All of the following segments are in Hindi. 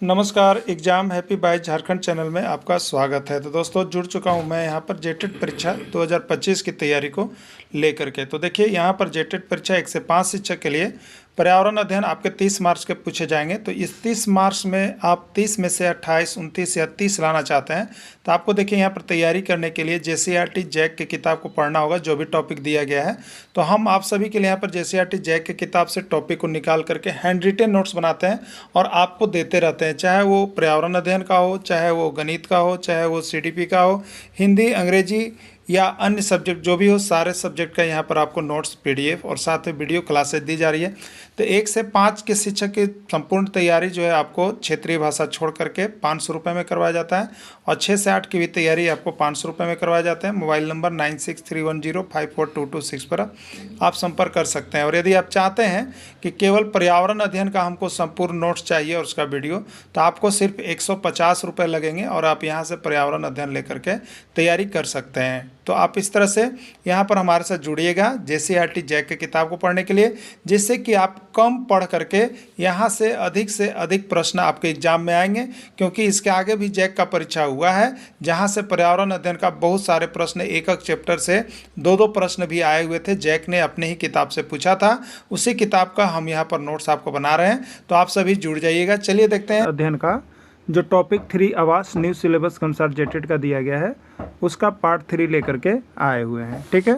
नमस्कार। Exam happy by Jharkhand channel में आपका स्वागत है। तो दोस्तों जुड़ चुका हूं मैं यहां पर जेटेट परीक्षा 2025 की तैयारी को लेकर के। तो देखिए यहां पर जेटेट परीक्षा 1 से 5 शिक्षक के लिए पर्यावरण अध्ययन आपके 30 मार्क्स के पूछे जाएंगे। तो इस 30 मार्क्स में आप 30 में से 28, 29 या 30 लाना चाहते हैं तो आपको देखिए यहाँ पर तैयारी करने के लिए JCERT जैक की किताब को पढ़ना होगा, जो भी टॉपिक दिया गया है। तो हम आप सभी के लिए यहाँ पर JCERT जैक की किताब से टॉपिक को निकाल करके हैंड रिटेन नोट्स बनाते हैं और आपको देते रहते हैं, चाहे वो पर्यावरण अध्ययन का हो, चाहे वो गणित का हो, चाहे वो CDP का हो, हिंदी, अंग्रेजी या अन्य सब्जेक्ट जो भी हो, सारे सब्जेक्ट का यहाँ पर आपको नोट्स PDF और साथ में वीडियो क्लासेस दी जा रही है। तो 1 से 5 के शिक्षक की संपूर्ण तैयारी जो है आपको क्षेत्रीय भाषा छोड़ करके 500 रुपये में करवाया जाता है और 6 से 8 की भी तैयारी आपको 500 रुपये में करवाया जाता है। मोबाइल नंबर 9631054226 पर आप संपर्क कर सकते हैं। और यदि आप चाहते हैं कि केवल पर्यावरण अध्ययन का हमको संपूर्ण नोट्स चाहिए और उसका वीडियो, तो आपको सिर्फ 150 रुपये लगेंगे और आप यहाँ से पर्यावरण अध्ययन लेकर के तैयारी कर सकते हैं। तो आप इस तरह से यहाँ पर हमारे साथ जुड़िएगा JCERT जैक की किताब को पढ़ने के लिए, जिससे कि आप कम पढ़ करके यहाँ से अधिक प्रश्न आपके एग्जाम में आएंगे। क्योंकि इसके आगे भी जैक का परीक्षा हुआ है, जहाँ से पर्यावरण अध्ययन का बहुत सारे प्रश्न एक चैप्टर से 2-2 प्रश्न भी आए हुए थे। जैक ने अपने ही किताब से पूछा था, उसी किताब का हम यहाँ पर नोट्स आपको बना रहे हैं। तो आप सभी जुड़ जाइएगा। चलिए देखते हैं अध्ययन का जो टॉपिक 3 आवास न्यू सिलेबस के अनुसार जेटेट का दिया गया है, उसका पार्ट 3 लेकर के आए हुए हैं। ठीक है,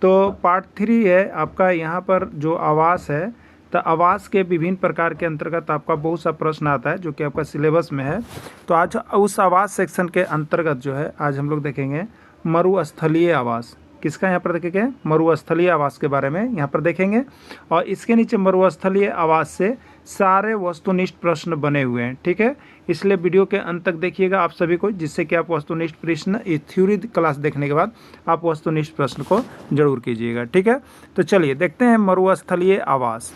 तो पार्ट 3 है आपका यहाँ पर जो आवास है। तो आवास के विभिन्न प्रकार के अंतर्गत आपका बहुत सा प्रश्न आता है जो कि आपका सिलेबस में है। तो आज उस आवास सेक्शन के अंतर्गत जो है आज हम लोग देखेंगे मरुस्थलीय आवास। किसका यहाँ पर देखेंगे? मरुस्थलीय आवास के बारे में यहाँ पर देखेंगे। और इसके नीचे मरुस्थलीय आवास से सारे वस्तुनिष्ठ प्रश्न बने हुए हैं। ठीक है, इसलिए वीडियो के अंत तक देखिएगा आप सभी को, जिससे कि आप वस्तुनिष्ठ प्रश्न इस थ्योरी क्लास देखने के बाद आप वस्तुनिष्ठ प्रश्न को जरूर कीजिएगा। ठीक है, तो चलिए देखते हैं मरुस्थलीय आवास।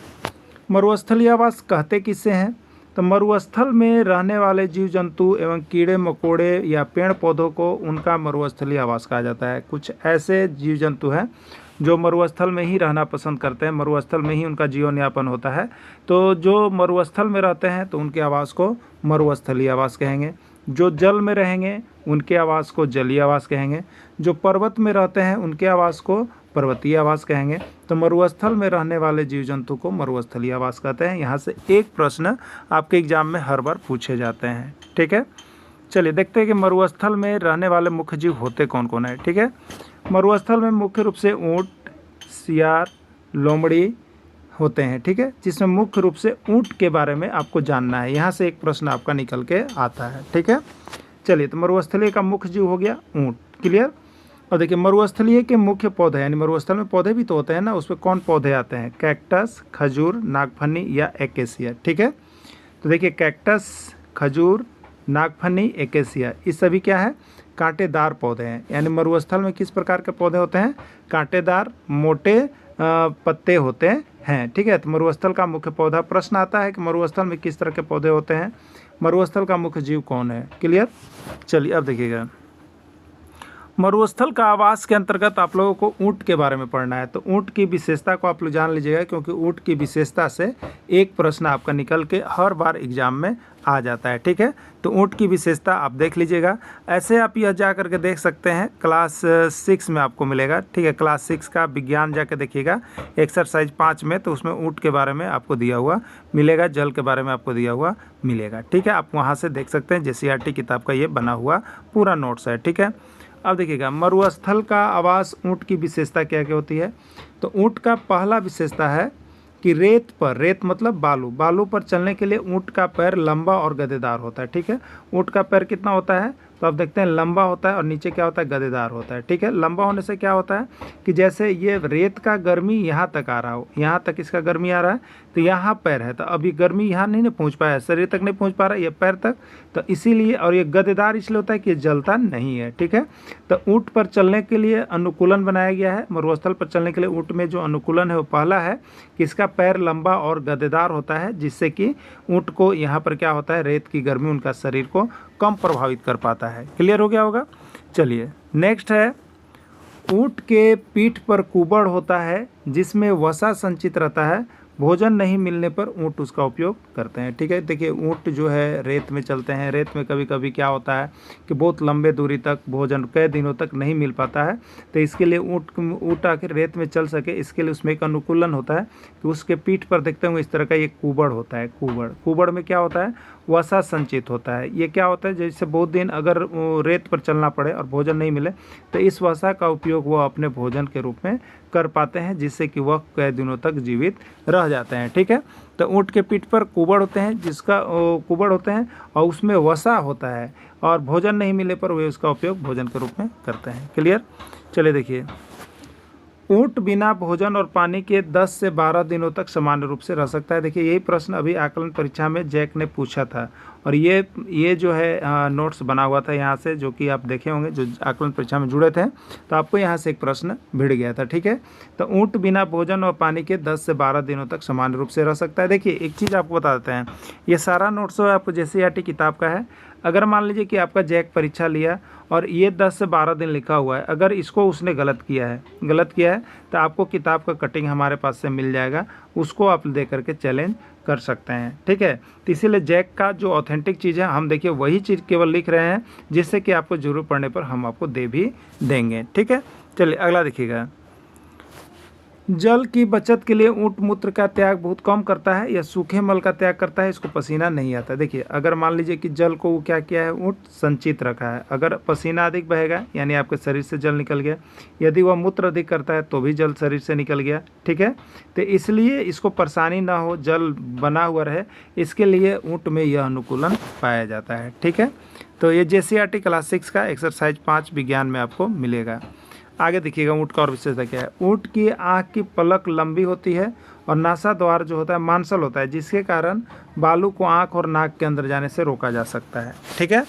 मरुस्थलीय आवास कहते किससे हैं? तो मरुस्थल में रहने वाले जीव जंतु एवं कीड़े मकोड़े या पेड़ पौधों को उनका मरुस्थलीय आवास कहा जाता है। कुछ ऐसे जीव जंतु हैं जो मरुस्थल में ही रहना पसंद करते हैं, मरुस्थल में ही उनका जीवन यापन होता है। तो जो मरुस्थल में रहते हैं तो उनके आवास को मरुस्थलीय आवास कहेंगे। जो जल में रहेंगे उनके आवास को जलीय आवास कहेंगे। जो पर्वत में रहते हैं उनके आवास को पर्वतीय आवास कहेंगे। तो मरुस्थल में रहने वाले जीव जंतु को मरुस्थलीय आवास कहते हैं। यहाँ से एक प्रश्न आपके एग्जाम में हर बार पूछे जाते हैं। ठीक है, चलिए देखते हैं कि मरुस्थल में रहने वाले मुख्य जीव होते कौन कौन है। ठीक है, मरुस्थल में मुख्य रूप से ऊँट, सियार, लोमड़ी होते हैं। ठीक है, जिसमें मुख्य रूप से ऊँट के बारे में आपको जानना है। यहाँ से एक प्रश्न आपका निकल के आता है। ठीक है, चलिए तो मरुस्थलीय का मुख्य जीव हो गया ऊँट। क्लियर। और देखिए मरुस्थलीय के मुख्य पौधे, यानी मरुस्थल में पौधे भी तो होते हैं ना, उसमें कौन पौधे आते हैं? कैक्टस, खजूर, नागफनी या एकेसिया। ठीक है, तो देखिए कैक्टस, खजूर, नागफनी, एकेसिया, ये सभी क्या है? कांटेदार पौधे हैं। यानी मरुस्थल में किस प्रकार के पौधे होते हैं? कांटेदार मोटे पत्ते होते हैं। ठीक है, तो मरुस्थल का मुख्य पौधा, प्रश्न आता है कि मरुस्थल में किस तरह के पौधे होते हैं, मरुस्थल का मुख्य जीव कौन है? क्लियर। चलिए अब देखिएगा, मरुस्थल का आवास के अंतर्गत आप लोगों को ऊँट के बारे में पढ़ना है। तो ऊँट की विशेषता को आप लोग जान लीजिएगा, क्योंकि ऊँट की विशेषता से एक प्रश्न आपका निकल के हर बार एग्जाम में आ जाता है। ठीक है, तो ऊँट की विशेषता आप देख लीजिएगा। ऐसे आप यह जा करके देख सकते हैं, क्लास 6 में आपको मिलेगा। ठीक है, क्लास 6 का विज्ञान जाके देखिएगा एक्सरसाइज 5 में, तो उसमें ऊँट के बारे में आपको दिया हुआ मिलेगा, जल के बारे में आपको दिया हुआ मिलेगा। ठीक है, आप वहाँ से देख सकते हैं। JCERT किताब का ये बना हुआ पूरा नोट्स है। ठीक है, अब देखिएगा मरुस्थल का आवास ऊँट की विशेषता क्या क्या होती है। तो ऊँट का पहला विशेषता है कि रेत पर, रेत मतलब बालू पर चलने के लिए ऊँट का पैर लंबा और गदेदार होता है। ठीक है, ऊँट का पैर कितना होता है? तो आप देखते हैं लंबा होता है और नीचे क्या होता है? गदेदार होता है। ठीक है, लंबा होने से क्या होता है कि जैसे ये रेत का गर्मी यहाँ तक आ रहा हो, यहाँ तक इसका गर्मी आ रहा है, तो यहाँ पैर है, तो अभी गर्मी यहाँ नहीं ना पहुँच पाया, शरीर तक नहीं पहुँच पा रहा है, ये पैर तक। तो इसीलिए, और ये गदेदार इसलिए होता है कि ये जलता नहीं है। ठीक है, तो ऊँट पर चलने के लिए अनुकूलन बनाया गया है। मरुस्थल पर चलने के लिए ऊँट में जो अनुकूलन है वो पहला है कि इसका पैर लंबा और गदेदार होता है, जिससे कि ऊँट को यहाँ पर क्या होता है? रेत की गर्मी उनका शरीर को कम प्रभावित कर पाता है। क्लियर हो गया होगा। चलिए नेक्स्ट है, ऊँट के पीठ पर कुबड़ होता है जिसमें वसा संचित रहता है। भोजन नहीं मिलने पर ऊँट उसका उपयोग करते हैं। ठीक है, देखिए ऊँट जो है रेत में चलते हैं, रेत में कभी कभी क्या होता है कि बहुत लंबे दूरी तक भोजन कई दिनों तक नहीं मिल पाता है, तो इसके लिए ऊँट आकर रेत में चल सके, इसके लिए उसमें एक अनुकूलन होता है कि उसके पीठ पर देखते होंगे इस तरह का एक कुबड़ होता है। कुबड़ में क्या होता है, वसा संचित होता है। ये क्या होता है, जैसे बहुत दिन अगर रेत पर चलना पड़े और भोजन नहीं मिले तो इस वसा का उपयोग वो अपने भोजन के रूप में कर पाते हैं, जिससे कि वह कई दिनों तक जीवित रह जाते हैं। ठीक है, तो ऊँट के पीठ पर कुबड़ होते हैं, जिसका कुबड़ होते हैं और उसमें वसा होता है, और भोजन नहीं मिले पर वे उसका उपयोग भोजन के रूप में करते हैं। क्लियर। चलिए देखिए, ऊँट बिना भोजन और पानी के 10 से 12 दिनों तक सामान्य रूप से रह सकता है। देखिए यही प्रश्न अभी आकलन परीक्षा में जैक ने पूछा था, और ये जो है नोट्स बना हुआ था यहाँ से, जो कि आप देखे होंगे जो आकलन परीक्षा में जुड़े थे, तो आपको यहाँ से एक प्रश्न भिड़ गया था। ठीक है, तो ऊँट बिना भोजन और पानी के 10 से 12 दिनों तक सामान्य रूप से रह सकता है। देखिए एक चीज़ आपको बता देते हैं, ये सारा नोट्स है आपको JCERT किताब का है। अगर मान लीजिए कि आपका जैक परीक्षा लिया और ये 10 से 12 दिन लिखा हुआ है, अगर इसको उसने गलत किया है तो आपको किताब का कटिंग हमारे पास से मिल जाएगा, उसको आप दे करके चैलेंज कर सकते हैं। ठीक है, तो इसीलिए जैक का जो ऑथेंटिक चीज़ है हम देखिए वही चीज़ केवल लिख रहे हैं, जिससे कि आपको ज़रूरत पड़ने पर हम आपको दे भी देंगे। ठीक है, चलिए अगला देखिएगा। जल की बचत के लिए ऊँट मूत्र का त्याग बहुत कम करता है या सूखे मल का त्याग करता है, इसको पसीना नहीं आता। देखिए अगर मान लीजिए कि जल को वो क्या किया है, ऊँट संचित रखा है, अगर पसीना अधिक बहेगा यानी आपके शरीर से जल निकल गया, यदि वह मूत्र अधिक करता है तो भी जल शरीर से निकल गया। ठीक है, तो इसलिए इसको परेशानी ना हो, जल बना हुआ रहे, इसके लिए ऊँट में यह अनुकूलन पाया जाता है। ठीक है, तो ये JCERT क्लास 6 का एक्सरसाइज 5 विज्ञान में आपको मिलेगा। आगे देखिएगा ऊँट का और विशेषता क्या है। ऊँट की आँख की पलक लंबी होती है और नासा द्वार जो होता है मांसल होता है, जिसके कारण बालू को आँख और नाक के अंदर जाने से रोका जा सकता है। ठीक है,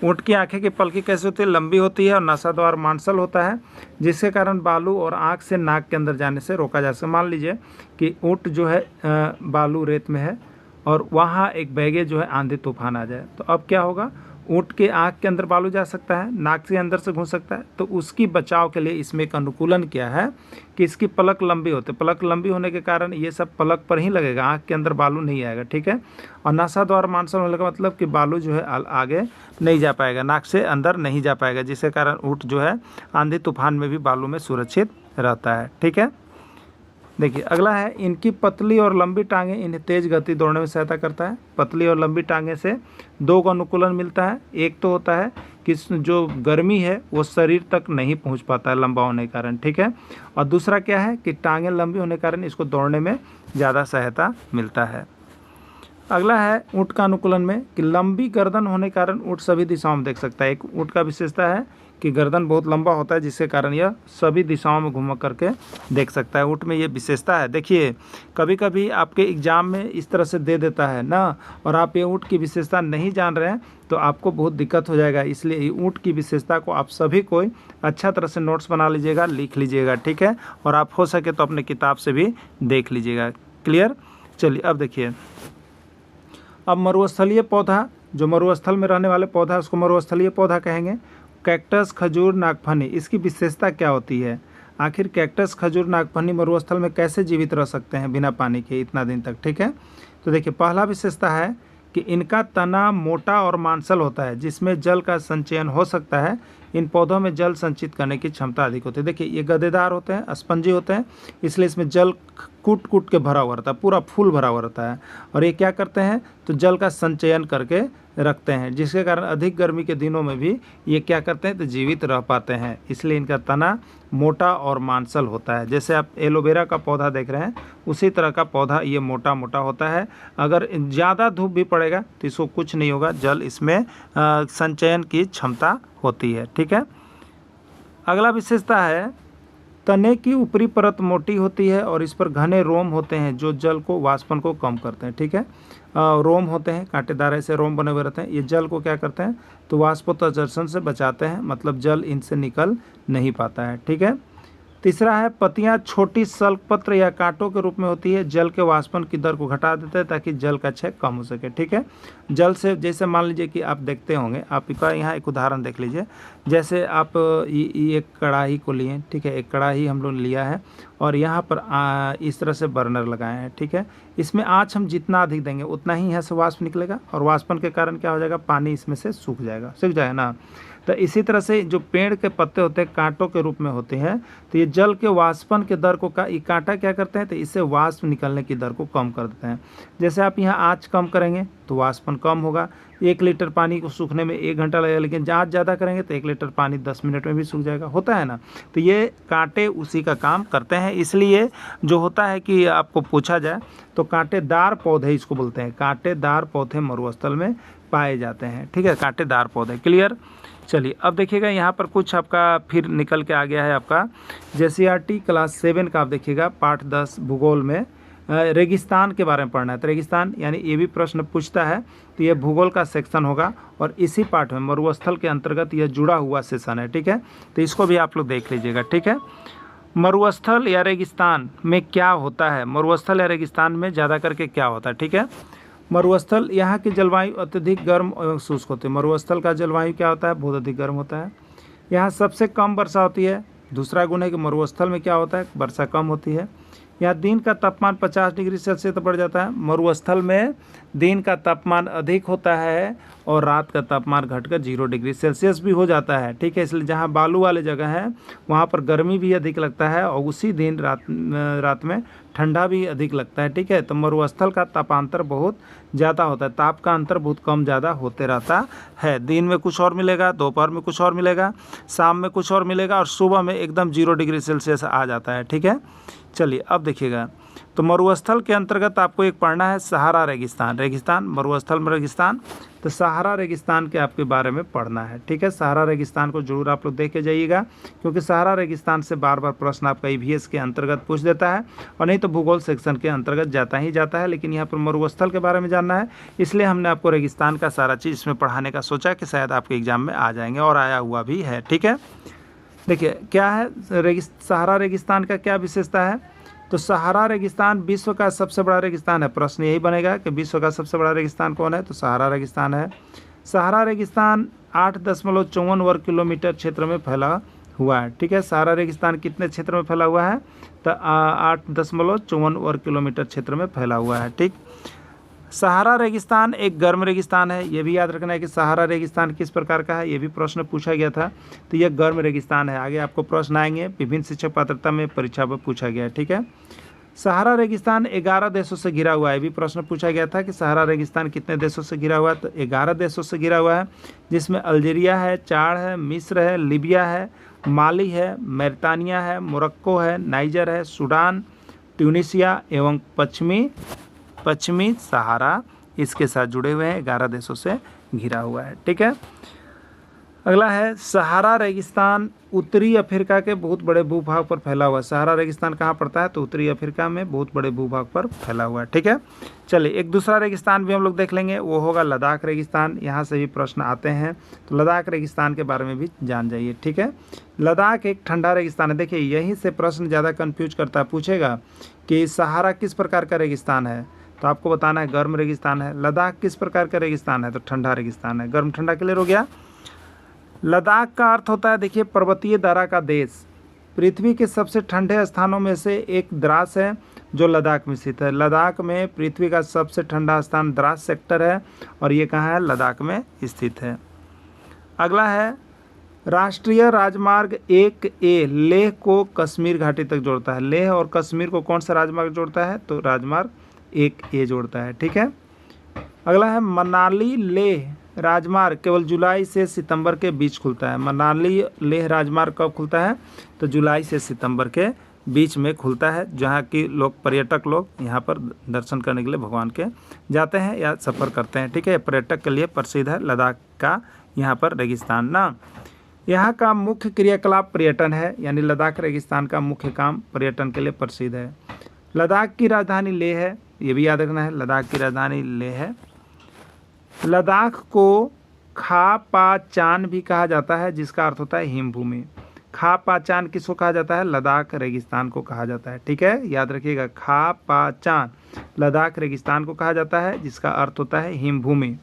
ऊँट की आँखें की पलकी कैसे होती है, लंबी होती है और नासा द्वार मांसल होता है, जिसके कारण बालू और आँख से नाक के अंदर जाने से रोका जा सकता है। मान लीजिए कि ऊँट जो है बालू रेत में है और वहाँ एक बैगे जो है आंधी तूफान आ जाए, तो अब क्या होगा, ऊँट के आँख के अंदर बालू जा सकता है, नाक के अंदर से घुस सकता है, तो उसकी बचाव के लिए इसमें एक अनुकूलन किया है कि इसकी पलक लंबी होती है। पलक लंबी होने के कारण ये सब पलक पर ही लगेगा, आँख के अंदर बालू नहीं आएगा। ठीक है, और नासा द्वार मांसल होने का मतलब कि बालू जो है आगे नहीं जा पाएगा, नाक से अंदर नहीं जा पाएगा, जिसके कारण ऊँट जो है आंधी तूफान में भी बालू में सुरक्षित रहता है। ठीक है, देखिए अगला है, इनकी पतली और लंबी टांगें इन्हें तेज गति दौड़ने में सहायता करता है। पतली और लंबी टांगें से दो को अनुकूलन मिलता है। एक तो होता है कि जो गर्मी है वो शरीर तक नहीं पहुंच पाता है लंबा होने के कारण। ठीक है, और दूसरा क्या है कि टांगें लंबी होने के कारण इसको दौड़ने में ज़्यादा सहायता मिलता है। अगला है ऊँट का अनुकूलन में कि लंबी गर्दन होने के कारण ऊँट सभी दिशाओं में देख सकता है। एक ऊँट का विशेषता है कि गर्दन बहुत लंबा होता है, जिसके कारण यह सभी दिशाओं में घूम करके देख सकता है। ऊँट में ये विशेषता है। देखिए कभी कभी आपके एग्जाम में इस तरह से दे देता है ना, और आप ये ऊँट की विशेषता नहीं जान रहे हैं तो आपको बहुत दिक्कत हो जाएगा। इसलिए ऊँट की विशेषता को आप सभी कोई अच्छा तरह से नोट्स बना लीजिएगा, लिख लीजिएगा। ठीक है, और आप हो सके तो अपने किताब से भी देख लीजिएगा। क्लियर। चलिए अब देखिए, अब मरुस्थलीय पौधा, जो मरुस्थल में रहने वाले पौधा उसको मरुस्थलीय पौधा कहेंगे। कैक्टस, खजूर, नागफनी, इसकी विशेषता क्या होती है? आखिर कैक्टस, खजूर, नागफनी मरुस्थल में कैसे जीवित रह सकते हैं बिना पानी के इतना दिन तक? ठीक है, तो देखिए पहला विशेषता है कि इनका तना मोटा और मांसल होता है, जिसमें जल का संचयन हो सकता है। इन पौधों में जल संचित करने की क्षमता अधिक होती है। देखिए ये गद्देदार होते हैं, स्पंजी होते हैं, इसलिए इसमें जल कूट कूट के भरा हुआ रहता है, पूरा फुल भरा हुआ रहता है। और ये क्या करते हैं तो जल का संचयन करके रखते हैं, जिसके कारण अधिक गर्मी के दिनों में भी ये क्या करते हैं तो जीवित रह पाते हैं। इसलिए इनका तना मोटा और मांसल होता है। जैसे आप एलोवेरा का पौधा देख रहे हैं उसी तरह का पौधा ये मोटा मोटा होता है। अगर ज़्यादा धूप भी पड़ेगा तो इसको कुछ नहीं होगा, जल इसमें संचयन की क्षमता होती है। ठीक है, अगला विशेषता है तने की ऊपरी परत मोटी होती है और इस पर घने रोम होते हैं जो जल को वाष्पन को कम करते हैं। ठीक है, रोम होते हैं, कांटेदार ऐसे रोम बने हुए रहते हैं, ये जल को क्या करते हैं तो वाष्पोत्सर्जन से बचाते हैं, मतलब जल इनसे निकल नहीं पाता है। ठीक है, तीसरा है पत्तियां छोटी सल्कपत्र या कांटों के रूप में होती है, जल के वाष्पन की दर को घटा देते हैं ताकि जल का क्षय कम हो सके। ठीक है, जल से, जैसे मान लीजिए कि आप देखते होंगे, आप यहाँ एक उदाहरण देख लीजिए। जैसे आप ये एक कढ़ाई को लिए, ठीक है, एक कढ़ाई हम लोग लिया है और यहाँ पर इस तरह से बर्नर लगाए हैं, ठीक है। इसमें आँच हम जितना अधिक देंगे उतना ही यहाँ से वाष्प निकलेगा और वाष्पन के कारण क्या हो जाएगा, पानी इसमें से सूख जाएगा ना। तो इसी तरह से जो पेड़ के पत्ते होते हैं कांटों के रूप में होते हैं, तो ये जल के वाष्पन के दर को ये कांटा क्या करते हैं, तो इससे वाष्प निकलने की दर को कम कर देते हैं। जैसे आप यहाँ आँच कम करेंगे तो वाष्पन कम होगा। 1 लीटर पानी को सूखने में 1 घंटा लगेगा, लेकिन आँच ज़्यादा करेंगे तो 1 लीटर पानी 10 मिनट में भी सूख जाएगा, होता है ना। तो ये कांटे उसी का काम करते हैं। इसलिए जो होता है कि आपको पूछा जाए तो कांटेदार पौधे इसको बोलते हैं, कांटेदार पौधे मरुस्थल में पाए जाते हैं, ठीक है, कांटेदार पौधे। क्लियर। चलिए अब देखिएगा यहाँ पर कुछ आपका फिर निकल के आ गया है आपका JCRT क्लास 7 का। आप देखिएगा पाठ 10 भूगोल में रेगिस्तान के बारे में पढ़ना है। तो रेगिस्तान यानी ये भी प्रश्न पूछता है, तो ये भूगोल का सेक्शन होगा और इसी पाठ में मरुस्थल के अंतर्गत यह जुड़ा हुआ सेशन है, ठीक है। तो इसको भी आप लोग देख लीजिएगा, ठीक है। मरुस्थल या रेगिस्तान में क्या होता है, मरुस्थल या रेगिस्तान में ज़्यादा करके क्या होता है, ठीक है। मरुस्थल, यहाँ की जलवायु अत्यधिक गर्म एवं शुष्क होती है। मरुस्थल का जलवायु क्या होता है, बहुत अधिक गर्म होता है। यहाँ सबसे कम वर्षा होती है। दूसरा गुण है कि मरुस्थल में क्या होता है, वर्षा कम होती है। यहाँ दिन का तापमान 50 डिग्री सेल्सियस तक बढ़ जाता है। मरुस्थल में दिन का तापमान अधिक होता है और रात का तापमान घटकर 0 डिग्री सेल्सियस भी हो जाता है, ठीक है। इसलिए जहाँ बालू वाले जगह हैं वहाँ पर गर्मी भी अधिक लगता है और उसी दिन रात में ठंडा भी अधिक लगता है, ठीक है। तो मरुस्थल का तापांतर बहुत ज़्यादा होता है, ताप का अंतर बहुत कम ज़्यादा होते रहता है। दिन में कुछ और मिलेगा, दोपहर में कुछ और मिलेगा, शाम में कुछ और मिलेगा और सुबह में एकदम 0 डिग्री सेल्सियस आ जाता है, ठीक है। चलिए अब देखिएगा, तो मरुस्थल के अंतर्गत आपको एक पढ़ना है सहारा रेगिस्तान। रेगिस्तान, मरुस्थल में रेगिस्तान, तो सहारा रेगिस्तान के आपके बारे में पढ़ना है, ठीक है। सहारा रेगिस्तान को जरूर आप लोग देख के जाइएगा, क्योंकि सहारा रेगिस्तान से बार बार प्रश्न आपका EVS के अंतर्गत पूछ देता है और नहीं तो भूगोल सेक्शन के अंतर्गत जाता ही जाता है। लेकिन यहाँ पर मरुस्थल के बारे में जानना है, इसलिए हमने आपको रेगिस्तान का सारा चीज़ इसमें पढ़ाने का सोचा कि शायद आपके एग्जाम में आ जाएंगे और आया हुआ भी है, ठीक है। देखिए क्या है सहारा रेगिस्तान का क्या विशेषता है, तो सहारा रेगिस्तान विश्व का सबसे बड़ा रेगिस्तान है। प्रश्न यही बनेगा कि विश्व का सबसे बड़ा रेगिस्तान कौन है, तो सहारा रेगिस्तान है। सहारा रेगिस्तान 8.54 वर्ग किलोमीटर क्षेत्र में फैला हुआ है, ठीक है। सहारा रेगिस्तान कितने क्षेत्र में फैला हुआ है, तो 8.54 वर्ग किलोमीटर क्षेत्र में फैला हुआ है, ठीक। सहारा रेगिस्तान एक गर्म रेगिस्तान है, ये भी याद रखना है कि सहारा रेगिस्तान किस प्रकार का है, ये भी प्रश्न पूछा गया था। तो यह गर्म रेगिस्तान है। आगे आपको प्रश्न आएंगे, विभिन्न शिक्षक पात्रता में परीक्षा में पूछा गया है, ठीक है। सहारा रेगिस्तान 11 देशों से घिरा हुआ है। भी प्रश्न पूछा गया था कि सहारा रेगिस्तान कितने देशों से घिरा हुआ है, तो 11 देशों से घिरा हुआ है, जिसमें अल्जीरिया है, चाड है, मिस्र है, लीबिया है, माली है, मौरितानिया है, मोरक्को है, नाइजर है, सूडान, ट्यूनीशिया एवं पश्चिमी सहारा इसके साथ जुड़े हुए हैं। 11 देशों से घिरा हुआ है, ठीक है। अगला है सहारा रेगिस्तान उत्तरी अफ्रीका के बहुत बड़े भूभाग पर फैला हुआ है। सहारा रेगिस्तान कहाँ पड़ता है, तो उत्तरी अफ्रीका में बहुत बड़े भूभाग पर फैला हुआ है, ठीक है। चलिए एक दूसरा रेगिस्तान भी हम लोग देख लेंगे, वो होगा लद्दाख रेगिस्तान। यहाँ से भी प्रश्न आते हैं, तो लद्दाख रेगिस्तान के बारे में भी जान जाइए, ठीक है। लद्दाख एक ठंडा रेगिस्तान है। देखिए यहीं से प्रश्न ज़्यादा कन्फ्यूज करता है, पूछेगा कि सहारा किस प्रकार का रेगिस्तान है, तो आपको बताना है गर्म रेगिस्तान है। लद्दाख किस प्रकार का रेगिस्तान है, तो ठंडा रेगिस्तान है। गर्म ठंडा क्लियर हो गया। लद्दाख का अर्थ होता है, देखिए पर्वतीय दारा का देश। पृथ्वी के सबसे ठंडे स्थानों में से एक द्रास है जो लद्दाख में स्थित है। लद्दाख में पृथ्वी का सबसे ठंडा स्थान द्रास सेक्टर है और ये कहाँ है, लद्दाख में स्थित है। अगला है राष्ट्रीय राजमार्ग 1A लेह को कश्मीर घाटी तक जोड़ता है। लेह और कश्मीर को कौन सा राजमार्ग जोड़ता है, तो राजमार्ग 1A जोड़ता है, ठीक है। अगला है मनाली लेह राजमार्ग केवल जुलाई से सितंबर के बीच खुलता है। मनाली लेह राजमार्ग कब खुलता है, तो जुलाई से सितंबर के बीच में खुलता है, जहाँ की पर्यटक लोग यहाँ पर दर्शन करने के लिए भगवान के जाते हैं या सफ़र करते हैं, ठीक है। पर्यटक के लिए प्रसिद्ध है लद्दाख का यहाँ पर रेगिस्तान ना। यहाँ का मुख्य क्रियाकलाप पर्यटन है, यानी लद्दाख रेगिस्तान का मुख्य काम पर्यटन के लिए प्रसिद्ध है। लद्दाख की राजधानी लेह है, ये भी याद रखना है, लद्दाख की राजधानी लेह है। लद्दाख को खा पा चान भी कहा जाता है, जिसका अर्थ होता है हिमभूमि। खा पा चान किसको कहा जाता है, लद्दाख रेगिस्तान को कहा जाता है, ठीक है, याद रखिएगा। खा पा चान लद्दाख रेगिस्तान को कहा जाता है, जिसका अर्थ होता है हिमभूमि।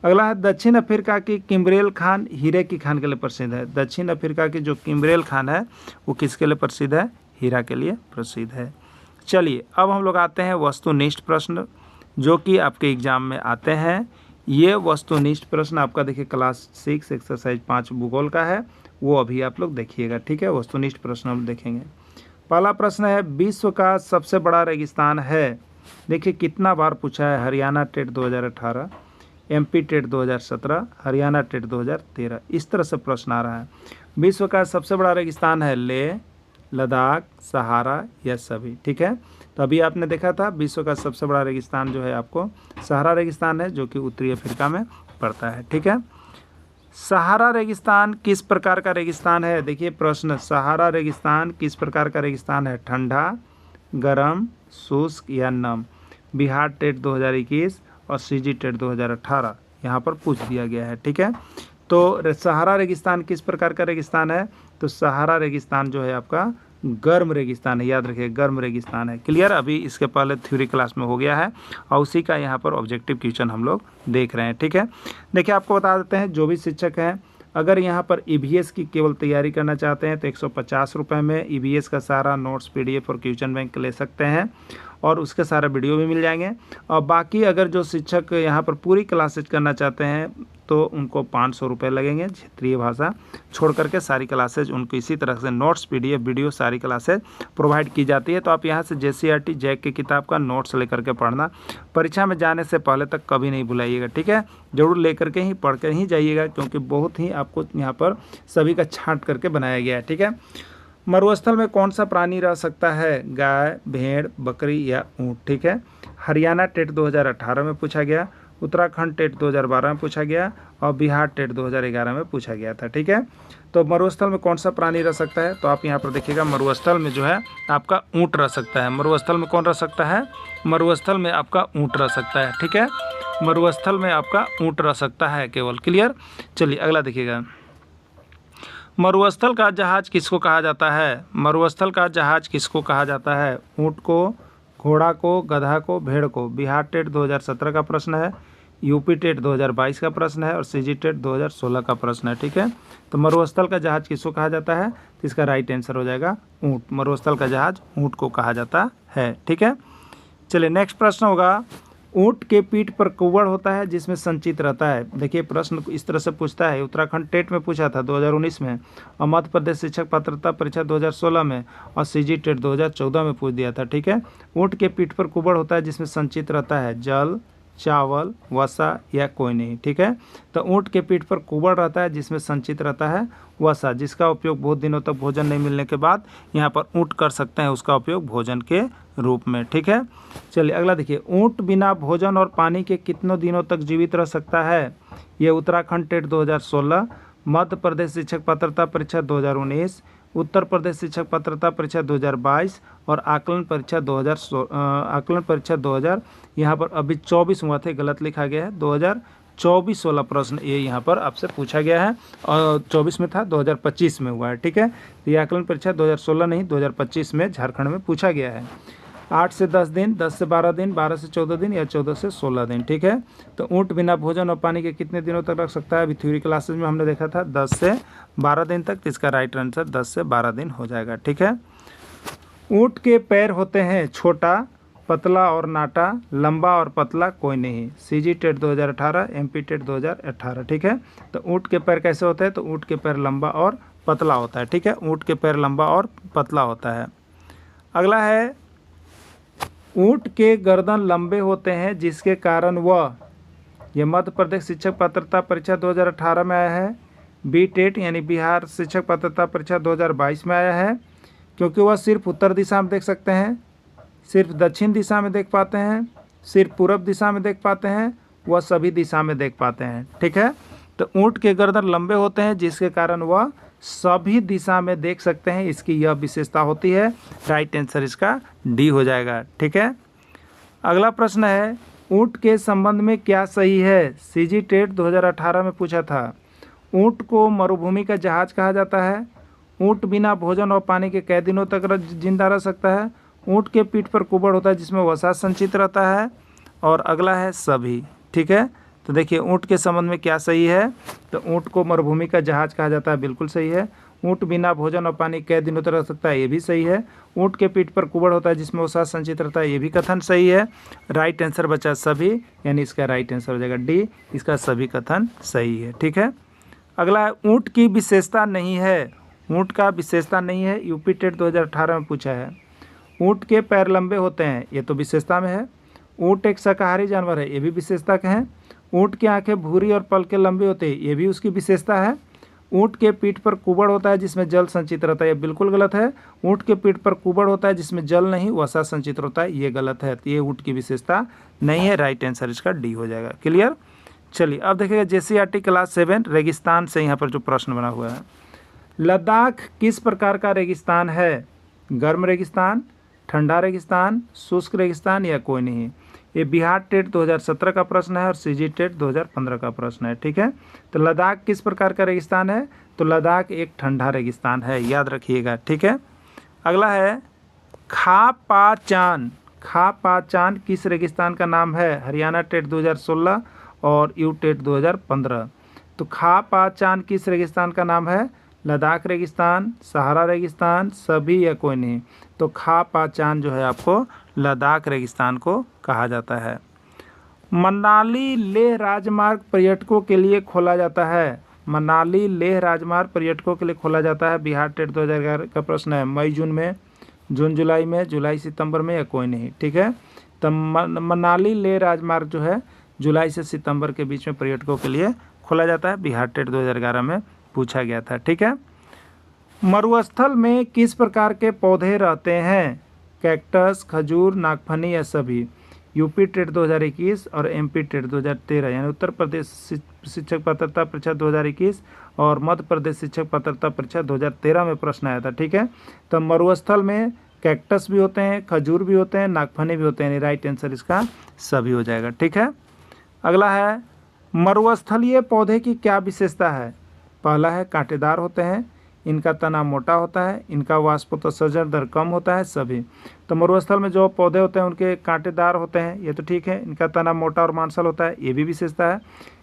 अगला है दक्षिण अफ्रीका की किम्बरेल खान हीरे की खान के लिए प्रसिद्ध है। दक्षिण अफ्रीका की जो किम्बरेल खान है वो किसके लिए प्रसिद्ध है? हीरा के लिए प्रसिद्ध है। चलिए अब हम लोग आते हैं वस्तुनिष्ठ प्रश्न जो कि आपके एग्जाम में आते हैं। ये वस्तुनिष्ठ प्रश्न आपका देखिए क्लास 6 एक्सरसाइज 5 भूगोल का है, वो अभी आप लोग देखिएगा, ठीक है। वस्तुनिष्ठ प्रश्न हम देखेंगे। पहला प्रश्न है विश्व का सबसे बड़ा रेगिस्तान है। देखिए कितना बार पूछा है, Haryana TET 2018, MP TET 2017, Haryana TET 2013, इस तरह से प्रश्न आ रहा है। विश्व का सबसे बड़ा रेगिस्तान है लेह, लद्दाख, सहारा या सभी, ठीक है। तो अभी आपने देखा था विश्व का सबसे बड़ा रेगिस्तान जो है आपको सहारा रेगिस्तान है जो कि उत्तरी अफ्रीका में पड़ता है, ठीक है। सहारा रेगिस्तान किस प्रकार का रेगिस्तान है? देखिए प्रश्न, सहारा रेगिस्तान किस प्रकार का रेगिस्तान है? ठंडा, गर्म, शुष्क या नम? बिहार टेट 2021 और CG टेट 2018 यहाँ पर पूछ दिया गया है, ठीक है। तो सहारा रेगिस्तान किस प्रकार का रेगिस्तान है? तो सहारा रेगिस्तान जो है आपका गर्म रेगिस्तान है, याद रखिए गर्म रेगिस्तान है। क्लियर? अभी इसके पहले थ्योरी क्लास में हो गया है और उसी का यहाँ पर ऑब्जेक्टिव क्वेश्चन हम लोग देख रहे हैं, ठीक है। देखिए आपको बता देते हैं जो भी शिक्षक हैं अगर यहाँ पर EVS की केवल तैयारी करना चाहते हैं तो 150 रुपये में EVS का सारा नोट्स PDF और क्वेश्चन बैंक ले सकते हैं और उसके सारे वीडियो भी मिल जाएंगे। और बाकी अगर जो शिक्षक यहाँ पर पूरी क्लासेज करना चाहते हैं तो उनको 500 रुपये लगेंगे। क्षेत्रीय भाषा छोड़ करके सारी क्लासेज उनको इसी तरह से नोट्स PDF वीडियो सारी क्लासेज प्रोवाइड की जाती है। तो आप यहाँ से JCRT जैक की किताब का नोट्स लेकर के पढ़ना, परीक्षा में जाने से पहले तक कभी नहीं भुलाइएगा, ठीक है। ज़रूर लेकर के ही पढ़ कर ही जाइएगा क्योंकि बहुत ही आपको यहाँ पर सभी का छांट करके बनाया गया है, ठीक है। मरुस्थल में कौन सा प्राणी रह सकता है? गाय, भेड़, बकरी या ऊँट, ठीक है। हरियाणा टेट 2018 में पूछा गया, उत्तराखंड टेट 2012 में पूछा गया और बिहार टेट 2011 में पूछा गया था, ठीक है। तो मरुस्थल में कौन सा प्राणी रह सकता है? तो आप यहाँ पर देखिएगा मरुस्थल में जो है आपका ऊँट रह सकता है। मरुस्थल में कौन रह सकता है? मरुस्थल में आपका ऊँट रह सकता है, ठीक है। मरुस्थल में आपका ऊँट रह सकता है केवल। क्लियर? चलिए अगला देखिएगा। मरुस्थल का जहाज किसको कहा जाता है? मरुस्थल का जहाज किसको कहा जाता है? ऊँट को, घोड़ा को, गधा को, भेड़ को? बिहार टेट 2017 का प्रश्न है, UP टेट 2022 का प्रश्न है और CG टेट 2016 का प्रश्न है, ठीक है। तो मरुस्थल का जहाज किसको कहा जाता है? तो इसका राइट आंसर हो जाएगा ऊँट। मरुस्थल का जहाज ऊँट को कहा जाता है, ठीक है। चलिए नेक्स्ट प्रश्न होगा, ऊँट के पीठ पर कुव्वड़ होता है जिसमें संचित रहता है। देखिए प्रश्न इस तरह से पूछता है, उत्तराखंड टेट में पूछा था 2019 में और मध्य प्रदेश शिक्षक पात्रता परीक्षा 2016 में और CG टेट 2014 में पूछ दिया था, ठीक है। ऊँट के पीठ पर कुव्वड़ होता है जिसमें संचित रहता है जल, चावल, वसा या कोई नहीं, ठीक है। तो ऊँट के पीठ पर कुव्वड़ रहता है जिसमें संचित रहता है वसा, जिसका उपयोग बहुत दिनों तक भोजन नहीं मिलने के बाद यहाँ पर ऊँट कर सकते हैं उसका उपयोग भोजन के रूप में, ठीक है। चलिए अगला देखिए, ऊँट बिना भोजन और पानी के कितनों दिनों तक जीवित रह सकता है? ये उत्तराखंड टेट 2016, मध्य प्रदेश शिक्षक पात्रता परीक्षा 2019, उत्तर प्रदेश शिक्षक पात्रता परीक्षा 2022 और आकलन परीक्षा 2000 यहाँ पर अभी 24 हुआ थे, गलत लिखा गया है, 2024 वाला प्रश्न ये यहाँ पर आपसे पूछा गया है और 24 में था, 2025 में हुआ है, ठीक है। तो ये आकलन परीक्षा 2016 नहीं 2025 में झारखंड में पूछा गया है। 8 से 10 दिन, 10 से 12 दिन, 12 से 14 दिन या 14 से 16 दिन, ठीक है। तो ऊँट बिना भोजन और पानी के कितने दिनों तक रख सकता है? अभी थ्योरी क्लासेज में हमने देखा था 10 से 12 दिन तक, तो इसका राइट आंसर 10 से 12 दिन हो जाएगा, ठीक है। ऊँट के पैर होते हैं छोटा, पतला और नाटा, लंबा और पतला कोई नहीं। CG टेट 2018, MP टेट 2018, ठीक है। तो ऊँट के पैर कैसे होते हैं? तो ऊँट के पैर लंबा और पतला होता है, ठीक है। ऊँट के पैर लंबा और पतला होता है। अगला है, ऊँट के गर्दन लंबे होते हैं जिसके कारण वह, यह मध्य प्रदेश शिक्षक पात्रता परीक्षा 2018 में आया है, B टेट यानी बिहार शिक्षक पात्रता परीक्षा 2022 में आया है, क्योंकि वह सिर्फ उत्तर दिशा में देख सकते हैं, सिर्फ दक्षिण दिशा में देख पाते हैं, सिर्फ पूर्व दिशा में देख पाते हैं, वह सभी दिशा में देख पाते हैं, ठीक है। तो ऊँट के गर्दन लंबे होते हैं जिसके कारण वह सभी दिशा में देख सकते हैं, इसकी यह विशेषता होती है। राइट आंसर इसका D हो जाएगा, ठीक है। अगला प्रश्न है, ऊँट के संबंध में क्या सही है? CG टेट 2018 में पूछा था। ऊँट को मरुभूमि का जहाज कहा जाता है, ऊँट बिना भोजन और पानी के कई दिनों तक जिंदा रह सकता है, ऊँट के पीठ पर कुव्वड़ होता है जिसमें वसा संचित रहता है, और अगला है सभी, ठीक है। तो देखिए ऊँट के संबंध में क्या सही है, तो ऊँट को मरुभूमि का जहाज कहा जाता है, बिल्कुल सही है। ऊँट बिना भोजन और पानी कई दिनों तक रह सकता है, ये भी सही है। ऊँट के पीठ पर कुबड़ होता है जिसमें वसा संचित रहता है, ये भी कथन सही है। राइट आंसर बचा सभी, यानी इसका राइट आंसर हो जाएगा डी, इसका सभी कथन सही है। ठीक है, अगला है ऊँट की विशेषता नहीं है। ऊँट का विशेषता नहीं है, यूपी टेट 2018 में पूछा है। ऊँट के पैर लंबे होते हैं, ये तो विशेषता में है। ऊँट एक शाकाहारी जानवर है, ये भी विशेषता के हैं। ऊँट की आंखें भूरी और पलके लंबे होते हैं, ये भी उसकी विशेषता है। ऊँट के पीठ पर कुबड़ होता है जिसमें जल संचित रहता है, ये बिल्कुल गलत है। ऊँट के पीठ पर कुबड़ होता है जिसमें जल नहीं वसा संचित होता है, ये गलत है। तो ये ऊँट की विशेषता नहीं है, राइट आंसर इसका डी हो जाएगा। क्लियर। चलिए अब देखिएगा JCRT क्लास 7 रेगिस्तान से यहाँ पर जो प्रश्न बना हुआ है, लद्दाख किस प्रकार का रेगिस्तान है? गर्म रेगिस्तान, ठंडा रेगिस्तान, शुष्क रेगिस्तान या कोई नहीं? ये बिहार टेट 2017 का प्रश्न है और CG टेट 2015 का प्रश्न है। ठीक है, तो लद्दाख किस प्रकार का रेगिस्तान है? तो लद्दाख एक ठंडा रेगिस्तान है, याद रखिएगा। ठीक है, अगला है खा पा चान। खा पा चान किस रेगिस्तान का नाम है? हरियाणा टेट 2016 और यू टेट 2015। तो खा पा चान किस रेगिस्तान का नाम है? लद्दाख रेगिस्तान, सहारा रेगिस्तान, सभी या कोई नहीं? तो खा पा चान जो है आपको लद्दाख रेगिस्तान को कहा जाता है। मनाली लेह राजमार्ग पर्यटकों के लिए खोला जाता है। मनाली लेह राजमार्ग पर्यटकों के लिए खोला जाता है, बिहार टेट 2011 का प्रश्न है। मई जून में, जून जुलाई में, जुलाई सितंबर में या कोई नहीं? ठीक है, तो मनाली लेह राजमार्ग जो है जुलाई से सितंबर के बीच में पर्यटकों के लिए खोला जाता है, बिहार टेट 2011 में पूछा गया था। ठीक है, मरुस्थल में किस प्रकार के पौधे रहते हैं? कैक्टस, खजूर, नागफनी या सभी? यूपी टेट 2021 और MP टेट 2013 यानी उत्तर प्रदेश शिक्षक पात्रता परीक्षा 2021 और मध्य प्रदेश शिक्षक पात्रता परीक्षा 2013 में प्रश्न आया था। ठीक है, तो मरुस्थल में कैक्टस भी होते हैं, खजूर भी होते हैं, नागफनी भी होते हैं, यानी राइट आंसर इसका सभी हो जाएगा। ठीक है, अगला है मरुस्थलीय पौधे की क्या विशेषता है? पहला है कांटेदार होते हैं, इनका तना मोटा होता है, इनका वाष्पोत्सर्जन दर कम होता है, सभी। तो मरुस्थल में जो पौधे होते हैं उनके कांटेदार होते हैं, ये तो ठीक है। इनका तना मोटा और मांसल होता है, ये भी विशेषता है।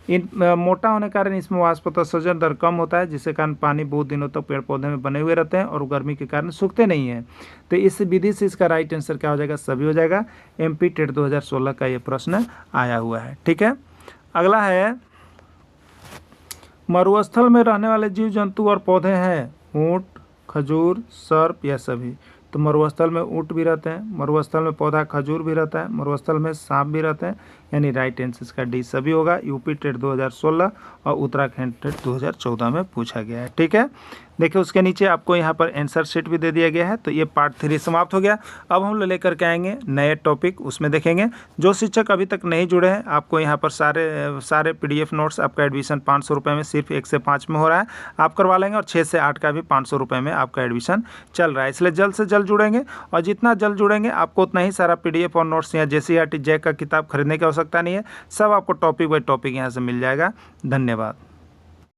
इन मोटा होने के कारण इसमें वाष्पोत्सर्जन दर कम होता है, जिसके कारण पानी बहुत दिनों तक पेड़ पौधे में बने हुए रहते हैं और गर्मी के कारण सूखते नहीं हैं। तो इस विधि से इसका राइट आंसर क्या हो जाएगा? सभी हो जाएगा। MP टेट 2016 का ये प्रश्न आया हुआ है। ठीक है, अगला है मरुस्थल में रहने वाले जीव जंतु और पौधे हैं ऊँट, खजूर, सर्प या सभी? तो मरुस्थल में ऊँट भी रहते हैं, मरुस्थल में पौधा खजूर भी रहता है, मरुस्थल में सांप भी रहते हैं, यानी राइट आंसर इसका डी सभी होगा। यूपी टेट 2016 और उत्तराखंड टेट 2014 में पूछा गया है। ठीक है, देखिए उसके नीचे आपको यहाँ पर आंसर शीट भी दे दिया गया है। तो ये पार्ट 3 समाप्त हो गया। अब हम लोग लेकर के आएंगे नए टॉपिक, उसमें देखेंगे। जो शिक्षक अभी तक नहीं जुड़े हैं, आपको यहाँ पर सारे PDF नोट्स, आपका एडमिशन 500 रुपये में सिर्फ 1 से 5 में हो रहा है, आप करवा लेंगे। और 6 से 8 का भी 500 रुपये में आपका एडमिशन चल रहा है, इसलिए जल्द से जल्द जुड़ेंगे। और जितना जल्द जुड़ेंगे आपको उतना ही सारा PDF और नोट्स या JCRT जैक का किताब खरीदने की आवश्यकता नहीं है, सब आपको टॉपिक बाई टॉपिक यहाँ से मिल जाएगा। धन्यवाद।